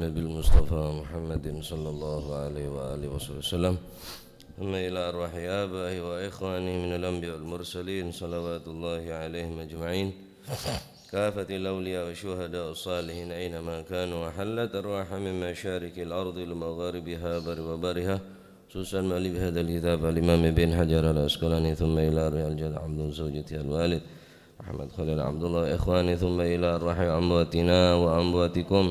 النبي المصطفى محمد صلى الله عليه وآله وسلم ثم إلى أرواح آبائه وإخوانه من الأنبياء والمرسلين صلوات الله عليهم أجمعين كافة الأولياء والشهداء والصالحين أينما كانوا وحلت أرواح من مشارق الأرض لمغاربها وبرها خصوصا مؤلف هذا الكتاب الإمام ابن حجر العسقلاني ثم إلى أرواح الجد عبد زوجته الوالد محمد خليل عبد الله إخواني ثم إلى أرواح أمواتنا وأمواتكم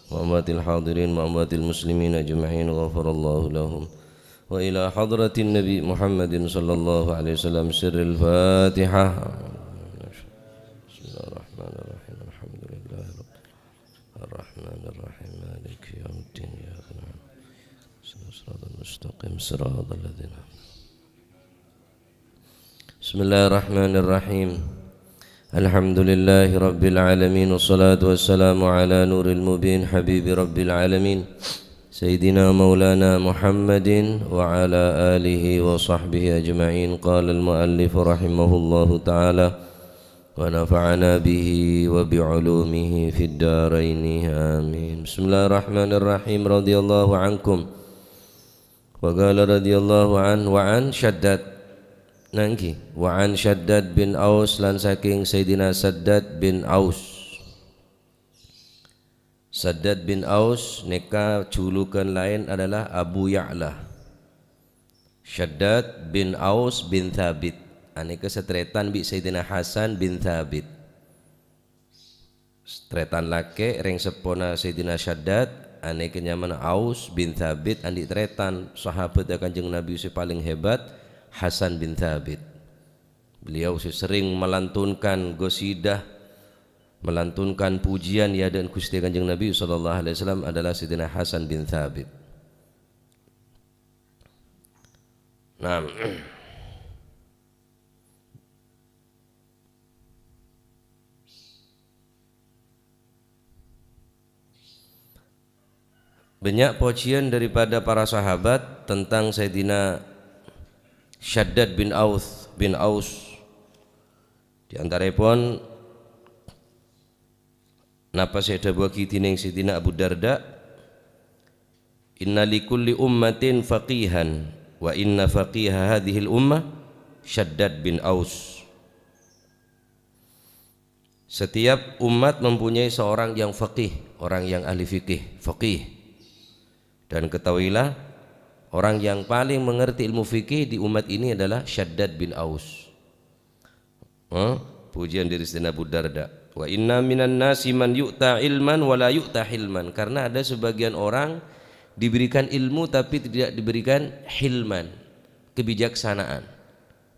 وأموات الحاضرين وأموات المسلمين أجمعين غفر الله لهم وإلى حضرة النبي محمد صلى الله عليه وسلم سر الفاتحة. بسم الله الرحمن الرحيم الحمد لله رب الرحمن الرحيم مالك يوم الدين إياك نعبد صراط المستقيم صراط الذين. بسم الله الرحمن الرحيم الحمد لله رب العالمين والصلاة والسلام على نور المبين حبيب رب العالمين سيدنا مولانا محمد وعلى آله وصحبه أجمعين. قال المؤلف رحمه الله تعالى ونفعنا به وبعلومه في الدارين آمين. بسم الله الرحمن الرحيم رضي الله عنكم وقال رضي الله عنه وعن شداد nangki wa an Shaddad bin Aus lan saking Sayyidina Shaddad bin Aus. Shaddad bin Aus neka julukan lain adalah Abu Ya'la. Shaddad bin Aus bin Thabit aneka setretan bi Sayyidina Hasan bin Thabit. Setretan lake reng sepona Sayyidina Shaddad aneka nyaman Aus bin Thabit andi tretan sahabat Kanjeng Nabi si paling hebat Hasan bin Thabit. Beliau sering melantunkan qasidah, melantunkan pujian ya dan Gusti Kanjeng Nabi sallallahu alaihi wasallam adalah Sayyidina Hasan bin Thabit. Nah, banyak pujian daripada para sahabat tentang Sayyidina Shaddad bin Aus. Di antaranya napa saya bagi tining Sidina Abu Darda, inna likulli ummatin faqihan wa inna faqiha hadhil ummah Shaddad bin Aus. Setiap umat mempunyai seorang yang faqih, orang yang ahli fikih, faqih. Dan ketahuilah orang yang paling mengerti ilmu fikih di umat ini adalah Shaddad bin Aus. Pujian dari Sayyidina Abu Darda. Wa inna minan nasi man yu'ta ilman wa la yu'ta hilman. Karena ada sebagian orang diberikan ilmu tapi tidak diberikan hilman, kebijaksanaan.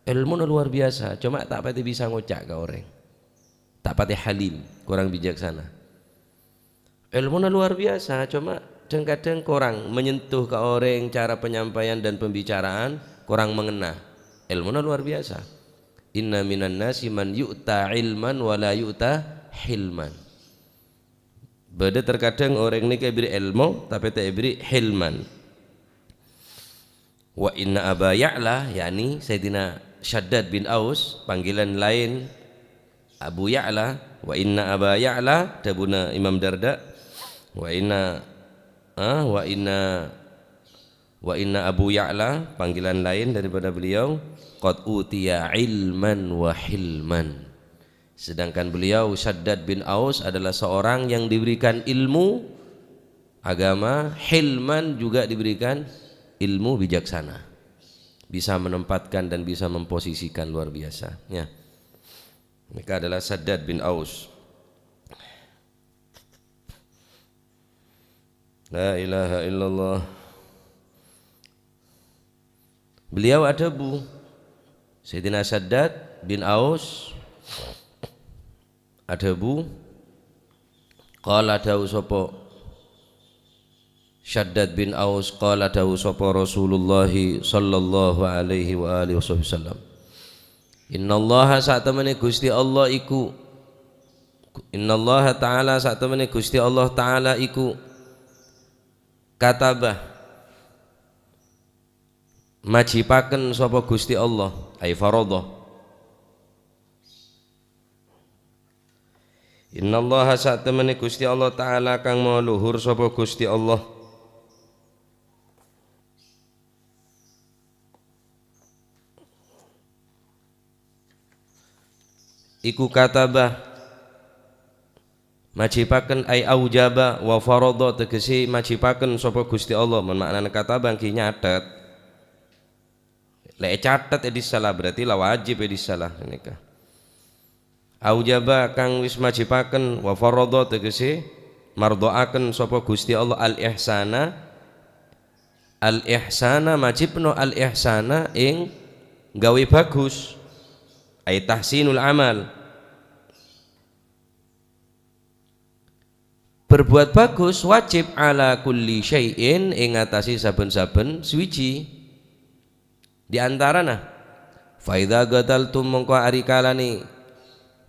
Ilmu luar biasa, cuma tak pati bisa ngocak ke orang. Tak pati halim, kurang bijaksana. Ilmu luar biasa, cuma kadang-kadang kurang menyentuh ke orang, cara penyampaian dan pembicaraan kurang mengena. Ilmunya luar biasa. Inna minan nasi man yu'ta ilman wa la yu'ta hilman. Beda terkadang orang ini beri ilmu tapi tak beri hilman. Wa inna Aba Ya'la yakni Sayyidina Shaddad bin Aus, panggilan lain Abu Ya'la. Wa inna Aba Ya'la tabuna Imam Darda. Wa inna Abu Ya'la, panggilan lain daripada beliau, qad utiya ilman wa hilman. Sedangkan beliau Shaddad bin Aus adalah seorang yang diberikan ilmu agama, hilman juga diberikan ilmu bijaksana. Bisa menempatkan dan bisa memposisikan luar biasa ya. Mereka adalah Shaddad bin Aus. La ilaha illallah. Beliau ada bu Sayyidina Shaddad bin Aus ada bu qala dawu sapa Shaddad bin Aus qala dawu sapa Rasulullah sallallahu alaihi wa alihi wasallam, innallaha satamene Gusti Allah iku, innallaha ta'ala satamene Gusti Allah ta'ala iku katabah majipaken sapa Gusti Allah ay faradha Innallaha sak temene Gusti Allah taala kang maha luhur sapa Gusti Allah iku kataba majipaken ay aujaba wa farada tegese majipaken sapa Gusti Allah maknane kataba ki nyatet lek catet edis salah berarti la wajib edis salah nikah aujaba kang wis majipaken wa farada tegese mardhaaken sapa Gusti Allah al ihsana majibno al ihsana ing gawe bagus ay tahsinul amal berbuat bagus wajib ala kulli syai'in ing atasi saben-saben suwiji di antarana fa idza qataltum mongko ari kalane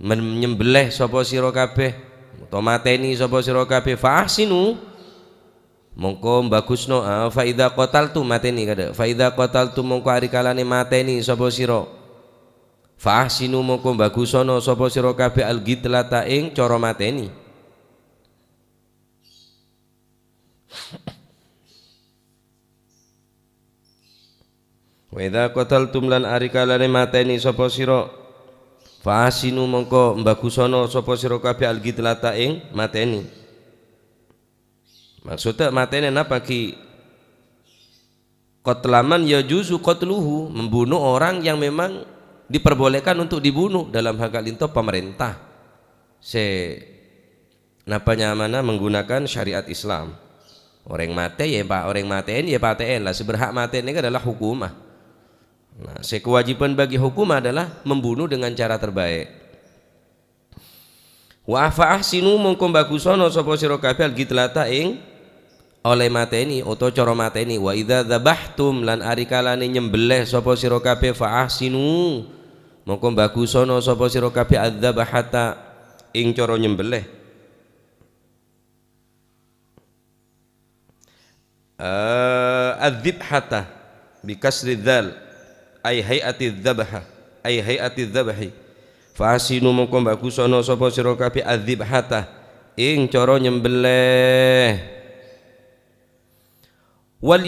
menyembelih sapa sira kabeh utawa mateni sapa sira kabeh fa ahsinu mongko bagusno fa idza qataltum mateni kada fa idza qataltum mongko ari kalane mateni sapa sira fa ahsinu mongko bagusono sapa sira kabeh al gitlata ing cara mateni wa idza qataltum lan ari kalane mateni sapa sira fa asinu mongko mbagusono sapa sira kabeh algitlata ing mateni maksudnya mateni napa ki qatlaman yajuzu qatluhu membunuh orang yang memang diperbolehkan untuk dibunuh dalam hal itu pemerintah napanya mana menggunakan syariat Islam orang mate ya pak orang mateni ya paten lah seberhak mateni adalah hukumah. Nah, kewajiban bagi hukum adalah membunuh dengan cara terbaik. Wa fa ahsinu mongko bagusono sapa sira kabeh gitlata ing oleh mateni utawa cara mateni wa idza dzabhtum lan ari kalane nyembelih sapa sira kabeh fa ahsinu mongko bagusono sapa sira kabeh adzabhata ing cara nyembelih adzibhata bi kasri dzal ay hayati dzabha ay hayati dzabhi fasinu mongko bagusono sapa sira kabeh adzibhata ing cara nyembelih wal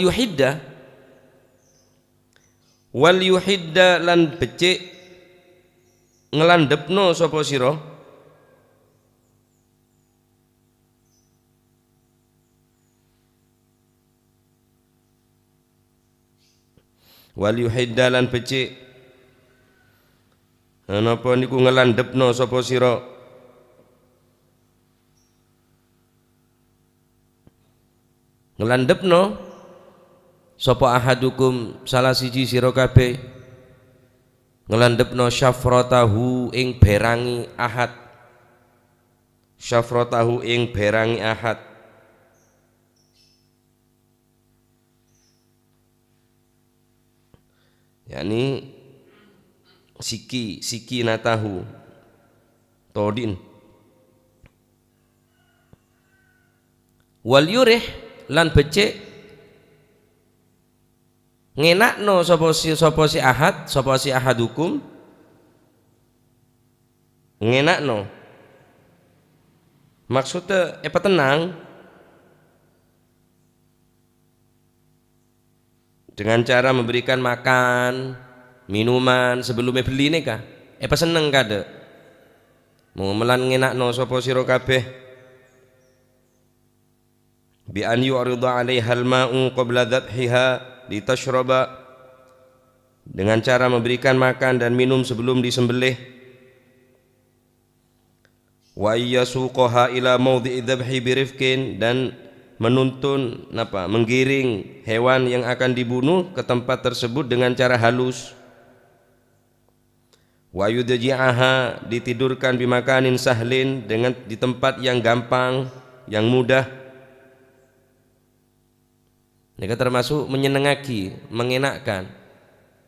yuhidda lan becik ngelandepno sapa sira wal yuhidda lan becik napa niku ngelandepno sapa sira ngelandepno sapa ahadukum salah siji sira kabeh ngelandepno syafratahu ing berangi ahad syafratahu ing berangi ahad yakni siki natahu todin wal yurih lan becik ngenakno sapa si ahad hukum ngenakno maksudnya tenang dengan cara memberikan makan minuman sebelumnya beli nikah seneng kada mau melan ngenakno sapa sira kabeh bi an yu'rida 'alaiha al-ma'u qabla dzabhiha litashraba dengan cara memberikan makan dan minum sebelum disembelih wa yasuqaha ila mawdi'i dzabhi birifqin dan menuntun menggiring hewan yang akan dibunuh ke tempat tersebut dengan cara halus wa yudji'aha ditidurkan bimakanin sahlin dengan di tempat yang gampang yang mudah ini termasuk menyenangaki mengenakkan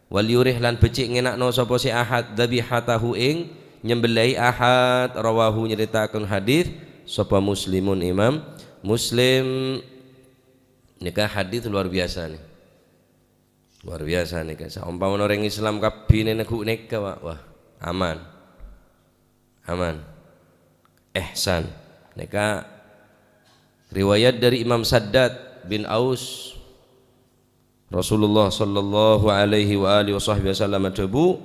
wal yurih lan becik ngenakno sapa si ahad dzabihatahu ing nyembelih ahad rawahu nyeritakan hadis sapa muslimun imam Muslim nikah hadis luar biasa nih saumpama orang Islam kabine nek nikah wah aman ihsan. Neka riwayat dari Imam Saddad bin Aus, Rasulullah sallallahu alaihi wa alihi wasallam tabu,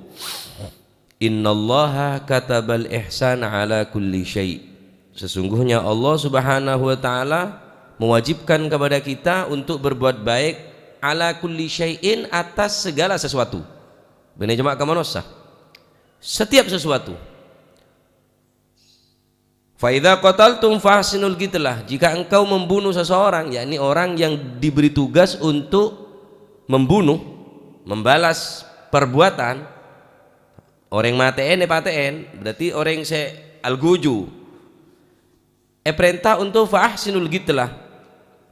innallaha katabal ihsan ala kulli syai'. Sesungguhnya Allah Subhanahu wa taala mewajibkan kepada kita untuk berbuat baik ala kulli syai'in, atas segala sesuatu. Benar jemaah kamanosah, setiap sesuatu. Fa idza qataltum fahsinul qitlah, jika engkau membunuh seseorang, yakni orang yang diberi tugas untuk membunuh, membalas perbuatan, orang mateen berarti orang se alguju, perintah untuk fahsinul qitlah,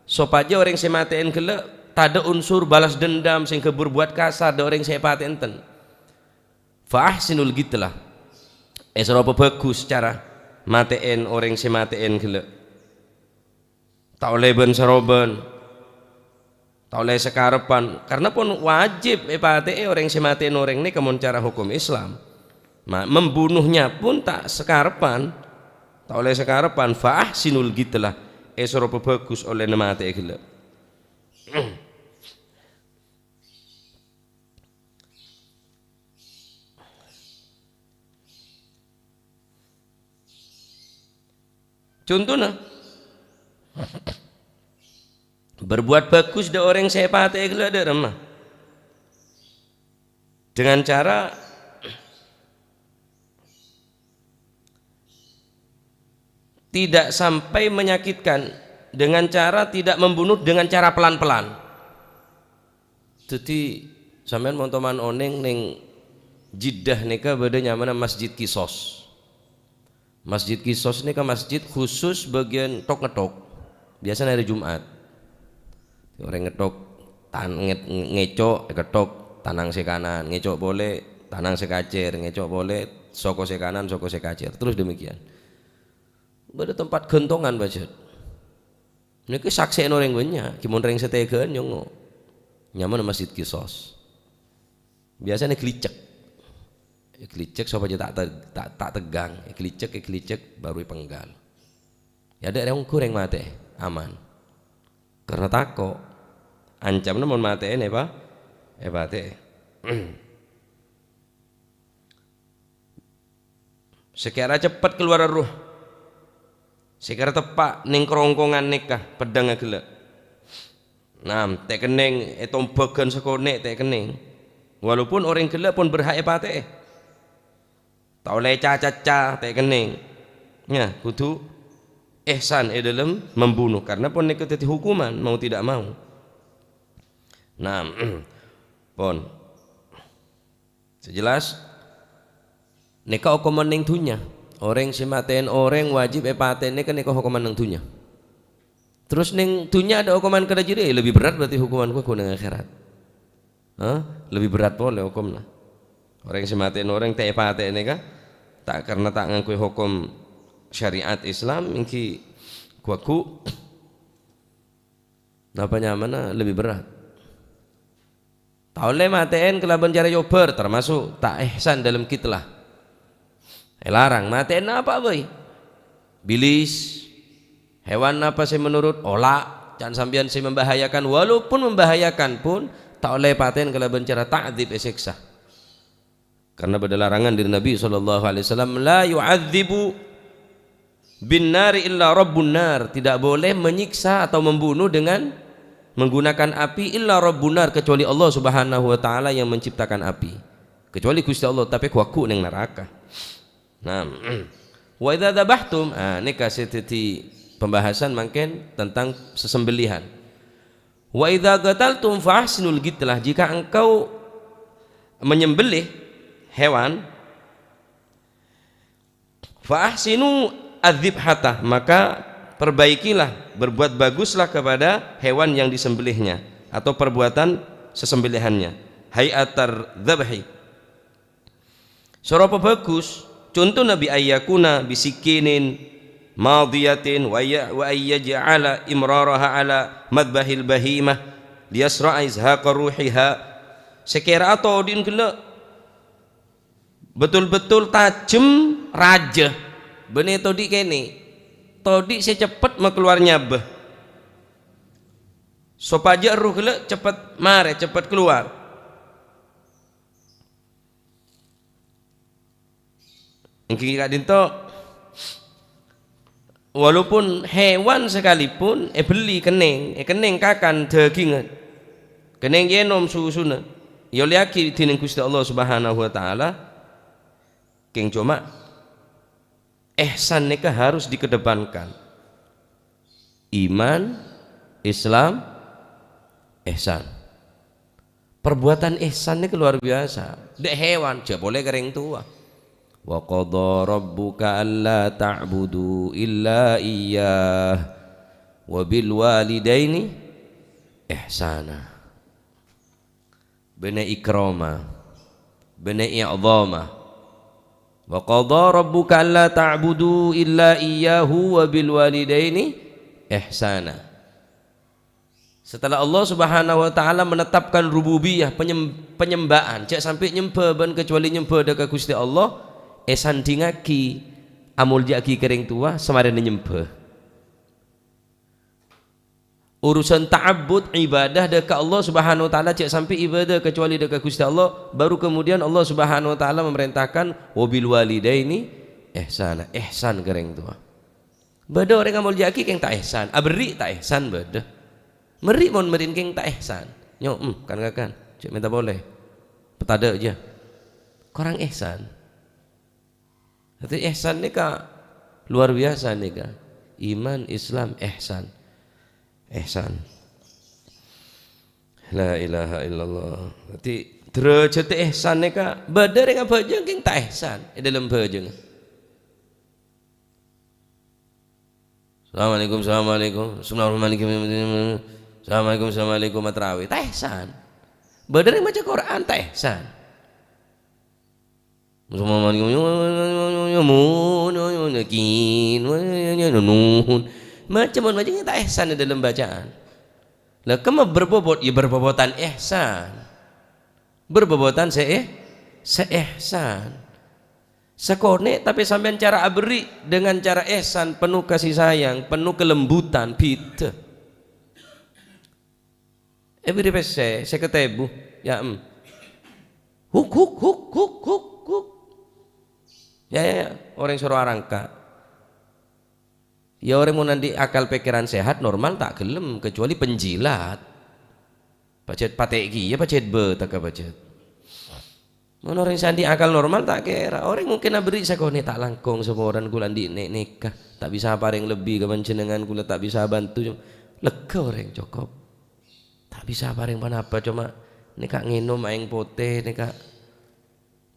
sopaja orang se mateen kele tada unsur balas dendam sing berbuat kasar da orang se paten ten. Fahsinul qitlah seropo bagus cara mateen orang se mateen kele, tak oleh ben seroben, tak oleh sekarepan, karena pun wajib pate orang se mateen orang ini kemun cara hukum Islam. Membunuhnya pun tak sekarepan, tak oleh sekarepan. Fahsinul qitlah seropo bagus oleh nemate kele. Contohnya berbuat bagus da orang saya pate gila ada remah dengan cara tidak sampai menyakitkan, dengan cara tidak membunuh, dengan cara pelan-pelan. Jadi sampean montoman oneng neng Jeddah nika beda nyaman Masjid Qisas. Masjid Qisas ini kan masjid khusus bagian tok-ngetok. Biasanya hari Jumat. Orang ngetok ngecok ketok tanang se kanan, ngecok boleh tanang se kacir, ngecok boleh soko se kanan, soko se kacir. Terus demikian. Ada tempat gentongan budget. Ini saksian orang banyak, kimun ring setegan nyongo. Nyaman Masjid Qisas. Biasanya kelicek. Kelicek supaya tak tegang, kelicek baru penggal. Ya ada yang kurang mate aman, karena tako ancamnya mau mate ini pak, mate. Sekira cepat keluar ruh, sekira tepak ning kerongkongan nikah pedang gelek. Nam tek kening etombagan sekonek tek kening, walaupun orang gelek pun berhak pate. Tak oleh caca tak kening ya, kudu ihsan dalam membunuh, karena pun nekati hukuman mau tidak mau. Nah pon sejelas neka hukuman ning dunya, orang si maten orang wajib paten neka neka hukuman ning dunya. Terus ning dunya ada hukuman kada jiri, lebih berat berarti hukuman ku nang akhirat. Lebih berat boleh hukumnya. Orang si maten orang tak paten neka tak, karena tak ngakui hukum syariat Islam ingki kuaku napanya mana lebih berat. Tak oleh maten kelaban cara yober, termasuk tak ihsan dalam kitlah. Larang maten apa boy? Bilis hewan apa sih menurut olak, jangan sambian sih membahayakan, walaupun membahayakan pun tak oleh paten kelaban cara ta'dzib siksa. Karena ada larangan dari Nabi SAW, la yu'adzibu bin nari illa rabbun nar, tidak boleh menyiksa atau membunuh dengan menggunakan api illa rabbun nar, kecuali Allah Subhanahu wa taala yang menciptakan api, kecuali Gusti Allah, tapi kuaku neng neraka. Nah, wa idza dzabhtum, ini kasih pembahasan makin tentang sesembelihan. Wa idza qataltum fahsinul qitlah, jika engkau menyembelih hewan, fahsinu adzibhatah, maka perbaikilah, berbuat baguslah kepada hewan yang disembelihnya atau perbuatan sesembelihannya. Hayatar dzabhi, serupa bagus. Contoh Nabi ayyakuna bisikinin madiyatin wa ayyaj'ala imraraha ala madbahil bahimah liyasra'a izhaqa ruhiha, sekira atau din kena betul-betul tajam raja Bene todi kene. Todi secepet mau keluarnya beh. Sopaja ruh le cepet mare, cepet keluar. Engki kadinto walaupun hewan sekalipun beli kening kakan daging. Kening yenom susuna. Ya liaki dening Gusti Allah Subhanahu wa taala. Keng cuma ihsan nikah harus dikedepankan. Iman, Islam, ihsan. Perbuatan ihsan ini luar biasa. Dek hewan, jangan boleh kering tua. Wa qadha rabbuka alla ta'budu illa iyyah wa bil walidaini ihsana. Bena ikrama, bena i'dhama. Wa qadha rabbuka alla ta'budu illa iyyahu wa bil walidaini ihsana. Setelah Allah Subhanahu wa taala menetapkan rububiyah penyembahan, cek sampai nyembah ban kecuali nyembah dekat Gusti Allah, ihsan dingaki amul jaki kering tua semarin nyembah. Urusan ta'abbud ibadah dekat Allah Subhanahu wa taala cek sampai ibadah kecuali dekat Gusti Allah, baru kemudian Allah Subhanahu wa taala memerintahkan wabil walidaini ihsana, ihsan kering tua. Beda orang amul jaki keng tak ihsan, abri tak ihsan beda. Meri mon merin keng tak ihsan. Nyo kan cek minta boleh. Petada aja. Korang ihsan. Tapi ihsan ni ka luar biasa ni ka. Iman, Islam, ihsan. Ihsan. La ilaha illallah. Berarti derajat ihsan ni ka beda dengan bajang keng tak ihsan dalam bajang. Assalamualaikum, assalamualaikum, assalamualaikum matrawih. Tak ihsan. Beda dengan baca Quran tak ihsan. Macam-macam tak ihsan dalam bacaan. Lah kamu berbobot ya berbobotan ihsan. Berbobotan seihsan. Sekone tapi sampean cara abri dengan cara ihsan penuh kasih sayang, penuh kelembutan beda. Beri pese saya ketebu ya huk ya orang suruh arangka. Ya orang mau nanti akal pikiran sehat normal tak gelem kecuali penjilat. Pacet pateki ya pacet be tak pacet. Mau orang sandi akal normal tak kira. Orang mungkin abri sakone tak langkong semua orang kulan di nikah tak bisa paring lebih kemencenengan kula tak bisa bantu lega orang cukup. Tak bisa paring apa cuma nikah nginum aing poteh nikah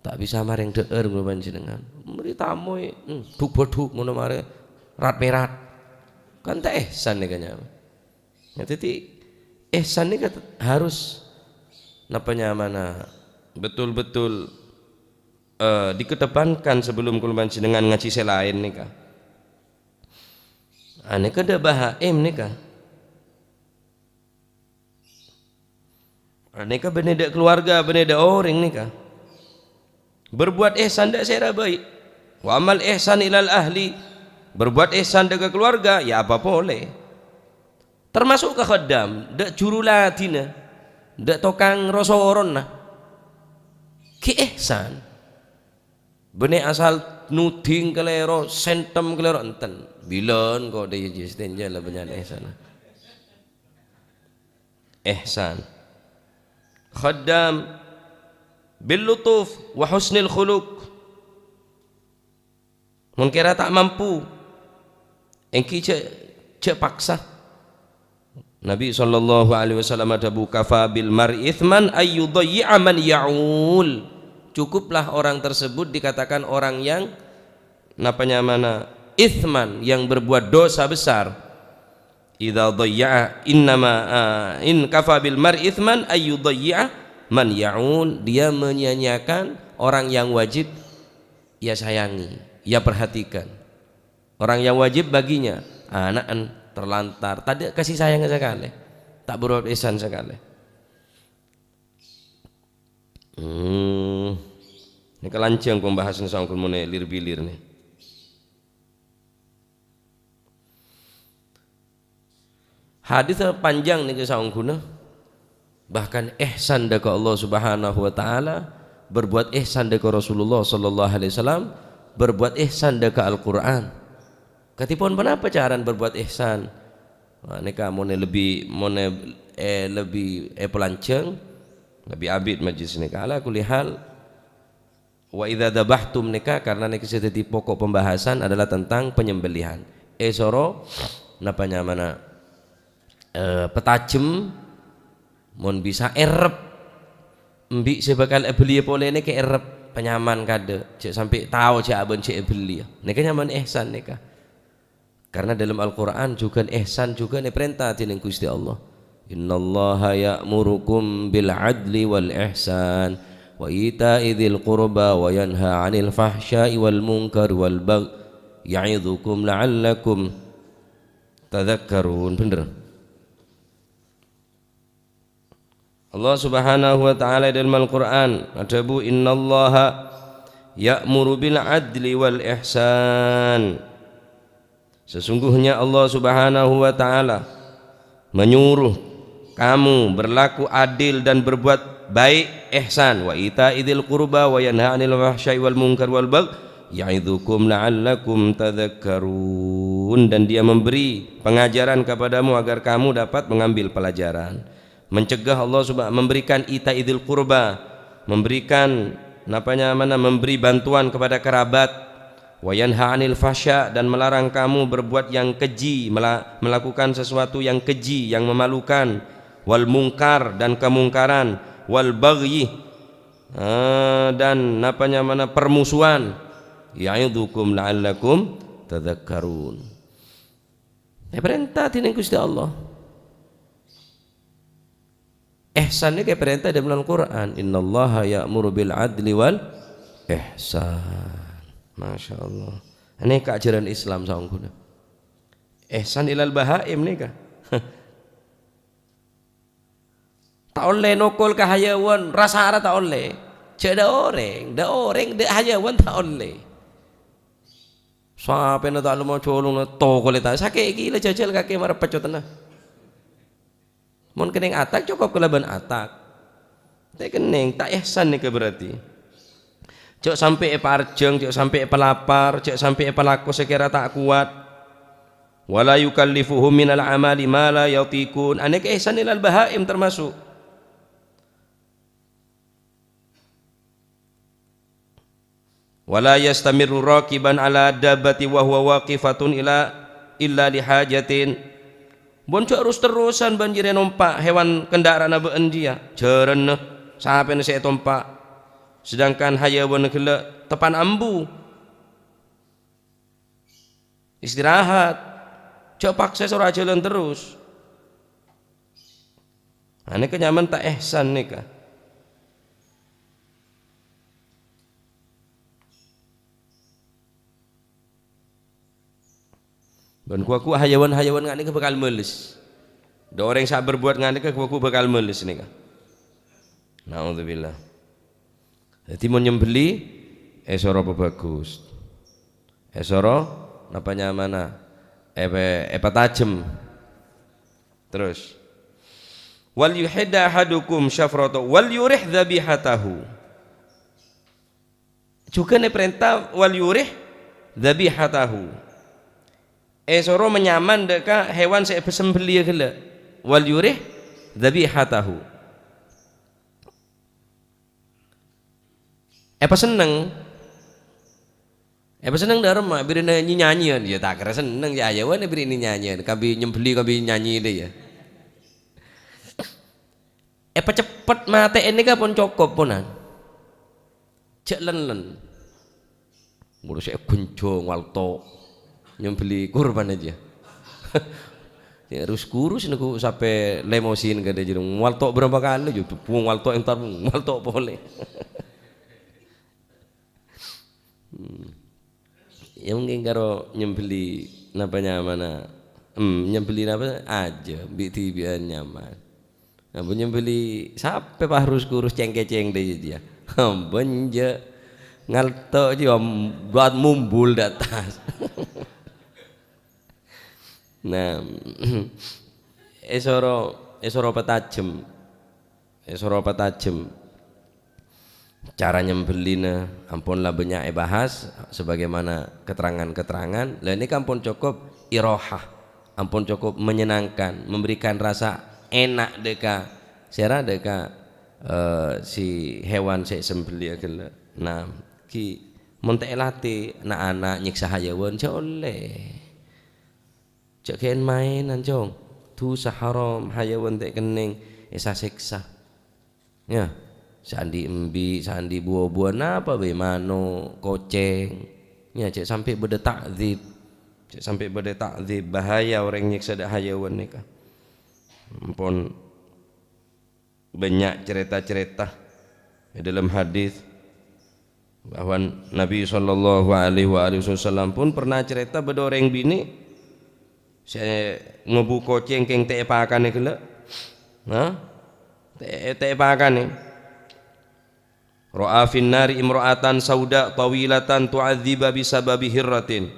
tak bisa maring deer kula panjenengan. Meri tamu duk-duk ngono mare rat-merat kan tak ihsan nih kayaknya. Ya jadi ihsan ini harus napanya mana betul-betul dikedepankan sebelum kulman dengan ngaji selain nih kah. Aneh kada bahaim nih kah. Aneh kah beneda keluarga beneda orang nih kah. Berbuat ihsan dak saya baik. Wa amal ihsan ilal ahli. Berbuat ihsan dengan keluarga ya apa boleh. Termasuk ke khaddam, dak jurulatina, dak tokang rosoron nah. Ki ihsan. Bene asal nuding kelero, sentem kelero enten. Bilon kok dia jisten jala banyak ihsan. Ihsan. Khaddam bil lutuf wa husnil khuluq. Mun kira tak mampu engki cek paksa. Nabi sallallahu alaihi wasallam ada kafa bil mar'i ithman ayyudayya man ya'ul. Cukuplah orang tersebut dikatakan orang yang napanya mana ithman yang berbuat dosa besar. Idza dayya innama in kafa bil mar'i ithman ayyudayya man ya'ul. Dia menyanyiakan orang yang wajib ia sayangi, ia perhatikan. Orang yang wajib baginya anak terlantar, tadi kasih sayang sekali, tak berbuat ihsan sekali. Ini kelanceng pembahasan sangkul mune lir bilir nih. Hadis panjang nih saung guna. Bahkan ihsan deka Allah Subhanahu wa taala, berbuat ihsan deka Rasulullah sallallahu alaihi wasallam, berbuat ihsan deka Al-Qur'an. Katipun kenapa caran berbuat ihsan? Nah, neka mone lebih pelanceng, lebih abid majlis neka ala kulihal. Wa idza dabahtum neka karena neka sedeti pokok pembahasan adalah tentang penyembelihan. Soro napa nyamana petajem mon bisa erep mbik sebakal beli pole neka erep penyaman kade cek sampai tahu cek aben cek beli neka nyaman ihsan neka. Karena dalam Al-Quran juga ihsan juga ini perintah tining Gusti Allah. Innallaha ya'murukum bil adli wal ihsan wa ita'i dzil qurba wa yanha 'anil fahsya'i wal munkar wal baghi ya'idzukum la'allakum tadhakkarun. Bener. Allah Subhanahu wa taala dalam Al-Quran ada bu innallaha ya'muru bil adli wal ihsan. Sesungguhnya Allah Subhanahu wa taala menyuruh kamu berlaku adil dan berbuat baik ihsan wa ita'idil qurba wa yanha 'anil fahsya'i wal munkar wal baghi ya'idzukum la'allakum tadhakkarun, dan dia memberi pengajaran kepadamu agar kamu dapat mengambil pelajaran. Mencegah Allah memberikan ita'idil qurba, memberikan memberi bantuan kepada kerabat, wa yanha 'anil fasya, dan melarang kamu berbuat yang keji, melakukan sesuatu yang keji, yang memalukan, wal munkar, dan kemungkaran, wal baghi, dan permusuhan, ya'idzukum la'allakum tadhakkarun. Perintah tining Gusti Allah. Ihsan ini kayak perintah dalam Al-Quran. Innallaha ya'muru bil adli wal ihsan. Masya Allah. Ini keajaran Islam saungkuna. Ihsan ilal bahaim nih kah? Tak oleh nokol ke hayawan, rasa arah tak oleh. Cek da orang hayawan tak oleh. Sampai na tak mau colong na tokol itu. Sakit gila jajal kaki marah pecot na. Mon kening atak cukup kelaban atak. Tak kening tak ihsan nih ke berarti. Cok sampai parjeng, cok sampai pelapar, cok sampai pelaku sekira tak kuat. Wala yukallifuhum minal amali ma la yatiqun. Ane ihsan ilal bahaim termasuk. Wala yastamirru raqiban ala dabbati wa huwa waqifatun illa lihajatin. Bon cok terus-terusan banjire numpak hewan kendaraan beun dia. Jeren sampai saya tompak. Sedangkan hayawan gelek tepan ambu istirahat, cok paksa surah jalan terus. Ini kenyaman tak ihsan nih kah? Dan kuaku hayawan ngani ke bakal meles. Da orang yang berbuat ngani ke kuaku bakal meles nih kah? Naudzubillah. Jadi mau nyembeli esoro bagus, esoro napanya mana tajem. Terus wal yuhidda ahadukum syafratu wal yurih dzabihatahu. Juga nih perintah wal yurih dzabihatahu. Esoro menyaman deka hewan saya sembeli gila. Wal yurih dzabihatahu. Seneng darem mah beri nyanyian ya tak kira seneng ya aja wana beri nyanyian kabi nyembeli kabi nyanyi deh ya. Cepet mate ini kan pun cukup punan cek len ngurus saya kunjung walto nyembeli kurban aja. Ya harus kurus niku sampai lemosin kada jadi walto berapa kali juga pung walto entar walto boleh. Ya mungkin kalau nyembeli napanya mana nyembeli apa aja biar nyaman. Nah nyembeli sampai pak harus kurus cengkeceng deh dia. Benja ngalto aja buat mumbul di atas. Nah esoro petajem. Esoro petajem. Cara nyembelina ampunlah banyak bahas sebagaimana keterangan-keterangan. Lah ini ampun cukup irohah, ampun cukup menyenangkan, memberikan rasa enak deka sera deka si hewan si sembelih agel. Nah ki montek latih anak-anak nyiksa hayawan oleh cek mainan jong tu saharom hayawan tek kening esa siksa ya. Sandi embi, sandi buah-buahan apa be mano, koceng. Ya cek sampai beda takdzib. Cek sampai beda takdzib bahaya orang nyiksa dak hayawan nikah. Ampun banyak cerita-cerita dalam hadis bahwa Nabi sallallahu alaihi wasallam pun pernah cerita beda orang bini saya ngebu koceng keng teh pakan ni kela. Nah, teh pakan ni. Ra'a fin nari imra'atan sauda tawilatan tu'adziba bisababi hirratin.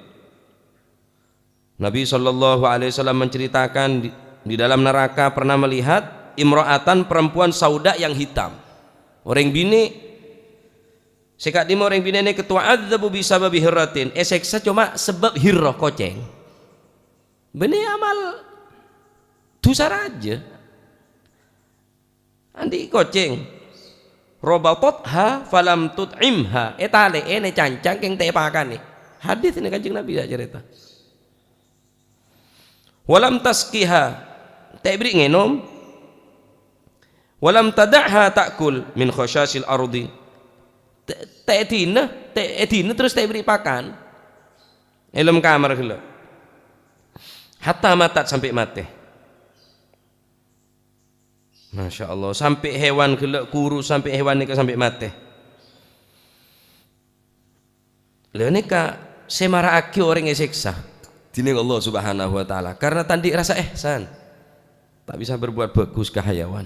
Nabi sallallahu alaihi wasallam menceritakan di dalam neraka pernah melihat imra'atan perempuan sauda yang hitam. Orang bini sekat di orang bini ini ketu'adzabu bisababi hirratin. Seksa cuma sebab hirrah koceng. Benih amal dosa raja. Andi koceng robatot falam tut'imha etale ene cancang keng teh pakan nih hadis ini Kanjeng Nabi ya cerita walam taskiha teh beri ngenom walam tada'ha ta'kul min khasyasil ardi teh tina terus teh beri pakan elem kamar gila hatta matat sampai mati. Masya Allah sampai hewan kelak kurus sampai hewan ni sampai mati. Lalu ni semara aki orang yang seksa. Dini Allah Subhanahu Wa Taala karena tandi rasa ihsan tak bisa berbuat bagus ke hayawan.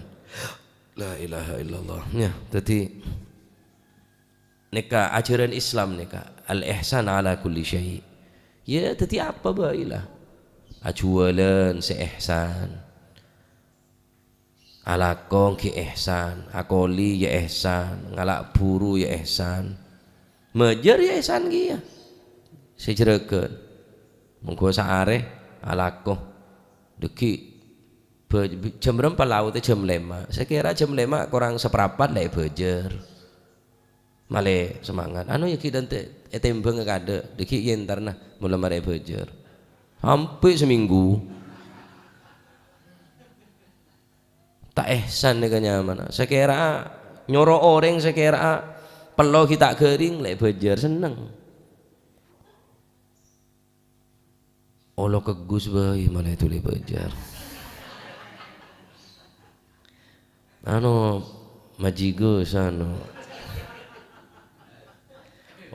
La ilaha illallah. Ya, jadi neka ajaran Islam neka al ihsan ala kulli syai. Ya, jadi apa baiklah. Ajualan se ihsan. Alakong ki ihsan, akoli ya ihsan, ngalak buru ya ihsan, mejer ya ihsan ki ya, sejerakan, mengko saare alakoh, deki jam berapa laut jam 5, saya kira jam 5 kurang seperempat lah bejer, male semangat, anu ya ki dan tembeng kada, deki yentar nah mulai mare bejer, hampir seminggu. Tak ihsan dengan mana saya kira nyoro orang saya kira pelo kita kering lek bejer seneng olo kegus bae malah itu lek bejer anu majigus anu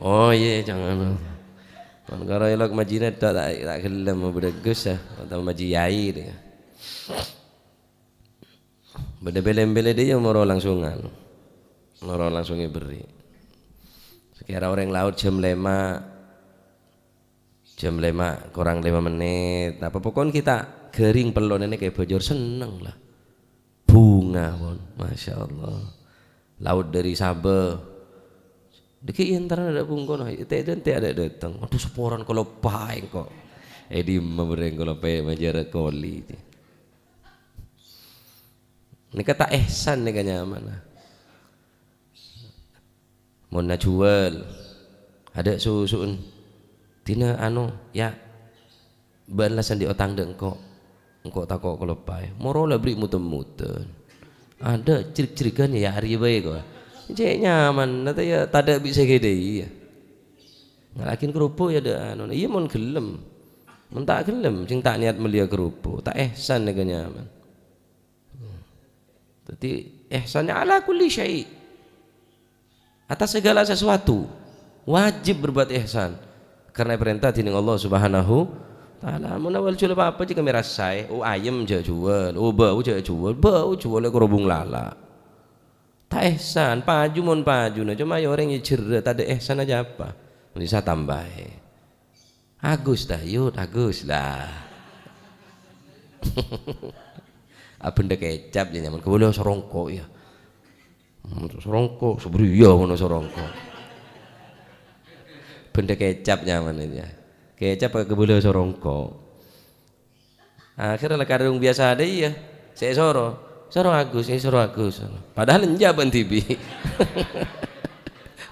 oh iya jangan kan karo elok majinet tak gelem bedegus ya atau maji yai dia beda belem-bele dia moro langsungan moro langsungnya beri sekira orang laut jam 5 kurang 5 menit apa pokoknya kita gering pelon ini kayak bojor seneng lah bunga pun Masya Allah laut dari Sabah deki entar ada bungkon itu ada datang aduh seporan kalau paeng kok di membereng kalau paeng majar koli ini kata ihsan ni kan nyaman. Mau nak jual, ada susun, tina anu ya, balasan di otang dengkok, engkau tak kok lepai. Morola beri muter-muter. Ada cirik-cirikan ya hari baik kok. Cek nyaman, nanti ya tak ada bisa gede ya. Ngalakin kerupuk ya ada anu, iya mon gelem, mon tak gelem, cing tak niat melia kerupuk, tak ihsan ni kan nyaman. Jadi ihsannya ala kulli syai atas segala sesuatu wajib berbuat ihsan karena perintah dini Allah Subhanahu taala mun awal jual apa jika merasai ayam je jual bau je jual kerubung lala tak ihsan paju mun paju nah cuma orang yang cerdas tak ada ihsan aja apa bisa tambah Agus dah yud Agus lah Benda kecap ya nyaman kebule sorongko ya. Sorongko sebriya ngono sorongko. Benda kecap nyaman ya. Kecap pakai kebule sorongko. Akhirnya lah kadang biasa ada ya. Saya Soro Agus. Padahal enjaban TV.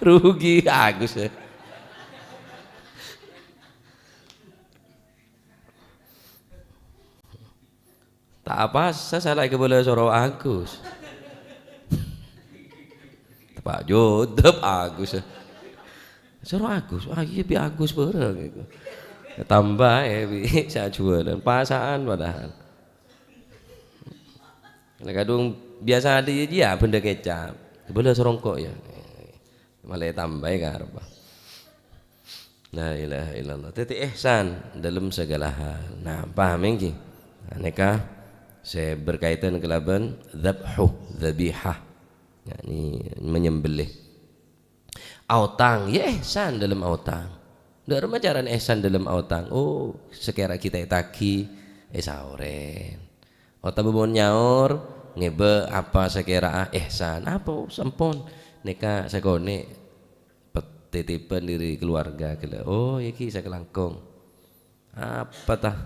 Rugi Agus ya. Tak apa, saya salah kebole Soro Agus. Pak Jodep Agus. Soro Agus, iya bi Agus bareng gitu. Tambah bi saya jualan pasaan padahal. Nah, kadung biasa dia benda kecap. Kebole sorongko ya. Malah tambah karep. La ilaha illallah. Titi ihsan dalam segala hal. Nah, paham iki? Aneka saya berkaitan kelaban dzabihah, yakni menyembelih. Autang, ya ihsan dalam autang. Ndak remajaran ihsan dalam autang. Oh, sekira kita itaki sauren. Ota bebon nyaur ngebe apa sekira ihsan apa sampun neka sagone petitipan diri keluarga kele. Oh, iki sakelangkung. Apa tah?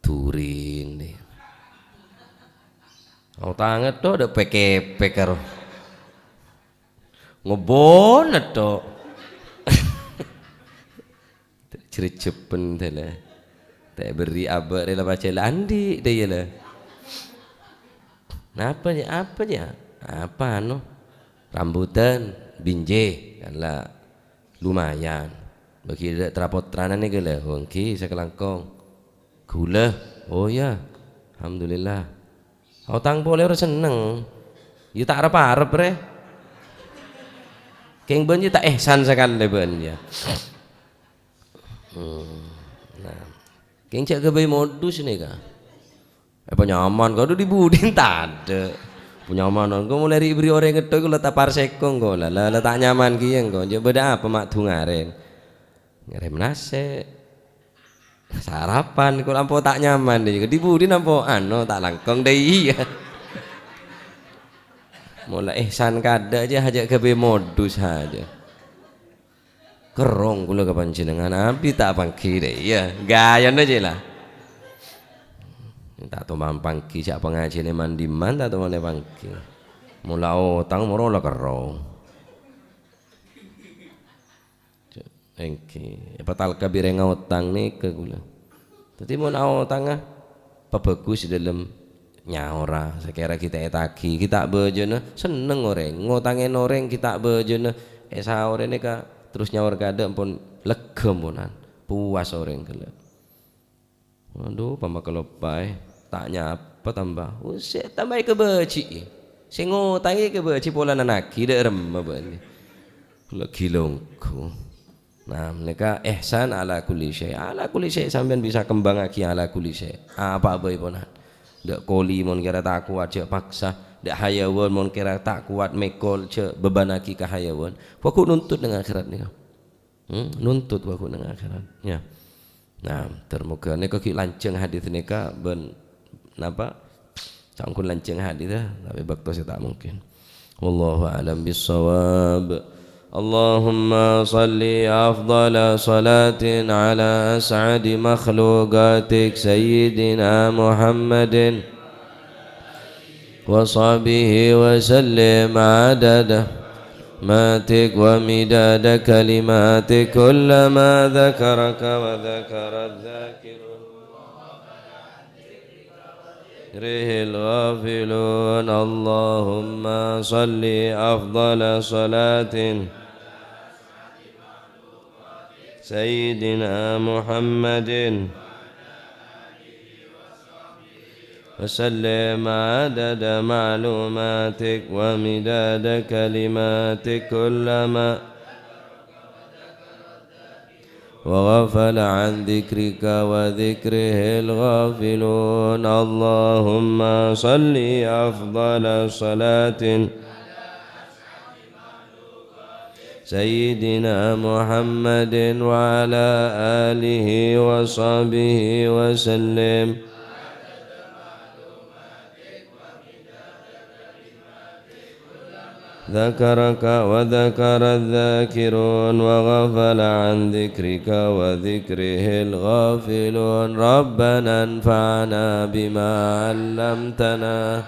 Turin deh. Tangan tuh ada peke karo ngebon to cerecepen tela tak beri abak rela baca andi dia lah. Apa anu rambutan binje kanlah lumayan bagi terapot teranan ni gila hongki sekelangkong gula. Oh ya alhamdulillah. Autang boleh orang seneng. Ya tak harap-harap re. Keng ben tak ihsan sekali ben ya. Nah, keng cak kebe modus ni ka. Penyaman kau tu dibudin tak ada. Penyamanan kau mulai beri orang ngetoi kau letak parsekong kau lah tak nyaman kian kau. Jadi beda apa mak tu ngaren. Ngarem nase. Sarapan kau lampu tak nyaman deh. Dibudin lampu anu tak langkong deh iya. Mulai ihsan kada aja hajak kebe modus aja. Kerong kula kepanjenengan abi tak pangki deh iya. Gayan aja lah. Tak tahu mampangki siapa pengajian mandiman tak tahu mana pangki. Mula utang mula kerong. Engki, patal kabir ngautang nih ke gula. Tapi mau ngautang apa bagus dalam nyaora. Sekira kita etaki, kita bejena seneng orang. Ngutangin orang kita bejena. Sahore nih ka terus nyaur kada pun legem punan. Puas orang kala. Aduh, pamakelopai taknya apa tambah? Usah tambah kebeci. Sing ngutangi kebeci pola nanaki dek rem bani. Lagi longku. Nah, mereka ihsan ala kulli syai sampean bisa kembang lagi ala kulli syai. Apa ponan? Dak koli mon kira tak kuat je paksa, dak hayawan mon kira tak kuat mekol je beban lagi ke hayawan. Waku nuntut dengan akhirat ni. Nuntut waku dengan akhirat. Ya. Nah, termoga ni kaki lanceng hadis ni ka ben napa? Cangkun lanceng hadis dah, tapi bakto saya tak mungkin. Wallahu a'lam bissawab. اللهم صل أفضل صلاة على أسعد مخلوقاتك سيدنا محمد وصحبه وسلم عدد ماتك ومداد كلماتك كلما ذكرك وذكر الذاكرون الغافلون اللهم صل أفضل صلاة سيدنا محمد وسلم عدد معلوماتك ومداد كلماتك كلما وغفل عن ذكرك وذكره الغافلون اللهم صل أفضل صلاة سيدنا محمد وعلى آله وصحبه وسلم ذكرك وذكر الذاكرون وغفل عن ذكرك وذكره الغافلون ربنا انفعنا بما علمتنا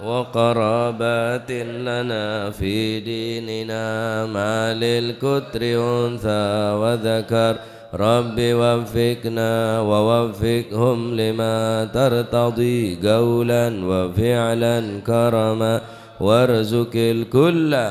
وقرابات لنا في ديننا ما للكتر أنثى وذكر رب وفقنا ووفقهم لما ترتضي قولا وفعلا كرما وارزق الكل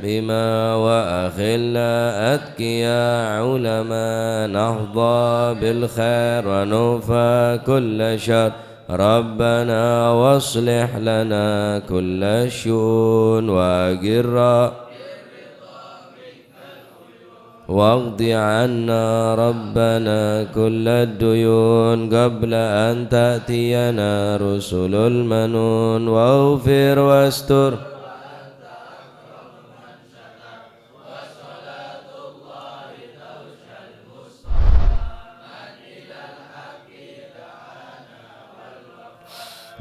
بما وأخلا أتقيا علما نهضى بالخير ونوفى كل شر ربنا واصلح لنا كل الشؤون وأقر واقض عنا ربنا كل الديون قبل أن تأتينا رسل المنون واغفر واستر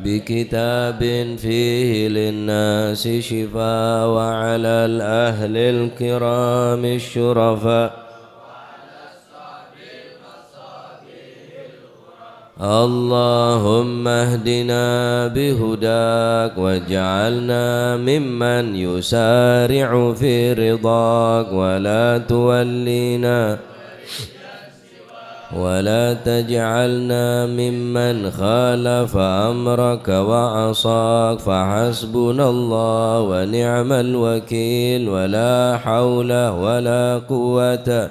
بكتاب فيه للناس شفاء وعلى الأهل الكرام الشرفاء اللهم اهدنا بهداك واجعلنا ممن يسارع في رضاك ولا تولينا ولا تجعلنا ممن خالف أمرك وعصاك فحسبنا الله ونعم الوكيل ولا حول ولا قوة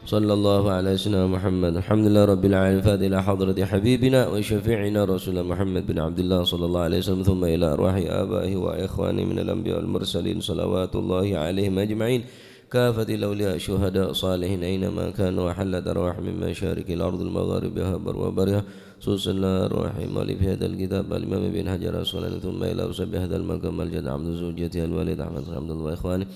صلى الله على سيدنا محمد الحمد لله رب العالمين فهذه إلى حضرة حبيبنا وشفيعنا رسول محمد بن عبد الله صلى الله عليه وسلم ثم إلى أرواح آبائه وإخوانه من الأنبياء والمرسلين صلوات الله عليهم أجمعين كافة الأولياء الشهداء صالحين أينما كانوا وحلت أرواح من مشارق الأرض المغاربها بر وبرها خصوصا أرواح مؤلف هذا الكتاب الإمام ابن حجر العسقلاني ثم إلى أصحاب هذا المقام الجد عبد زوجته الوالد أحمد عبد الله وإخوانه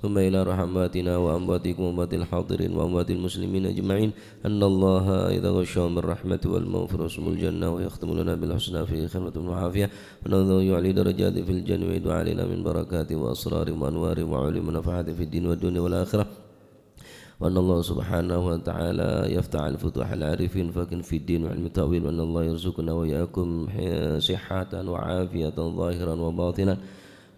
ثم إلى رحماتنا وأمواتكم وأموات الحاضرين وأموات المسلمين أجمعين أن الله إذا غشاهم بالرحمة والمغفرة واسم الجنة ويختم لنا بالحسنى في خيرة وعافية ونظر يعلي درجات في الجنة ويدعو علينا من بركات وأسرار وأنوار وعلوم ونفعات في الدين والدنيا والآخرة وأن الله سبحانه وتعالى يفتح الفتوح العارفين فكن في الدين وعلم التأويل وأن الله يرزقنا وإياكم صحة وعافية ظاهرا وباطنا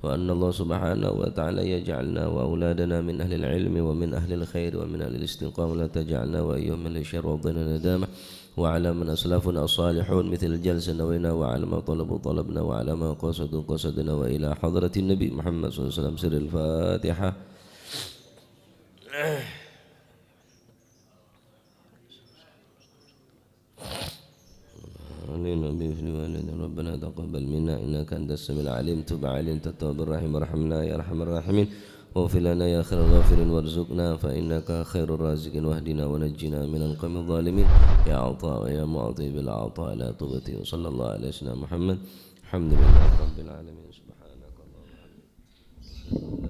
وأن الله سبحانه وتعالى يجعلنا وأولادنا من أهل العلم ومن أهل الخير ومن أهل الاستقامة لا تجعلنا وإياهم من الشر وضلنا ندامة وعلى من أسلافنا الصالحون مثل الجلسة نوينا وعلى ما طلبوا طلبنا وعلى ما قصدوا قصدنا وإلى حضرة النبي محمد صلى الله عليه وسلم سر الفاتحة علينا بإذن والدنا ربنا تقبل منا إنك أنت السميع العليم تب علينا أنت التواب الرحيم وارحمنا يا أرحم الراحمين واغفر لنا يا خير الغافرين وارزقنا فإنك خير الرازقين واهدنا ونجنا من القوم الظالمين يا عطاء ويا معطي بالعطاء لا تبتي وصلى الله على سيدنا محمد الحمد لله رب العالمين سبحانك اللهم وبحمدك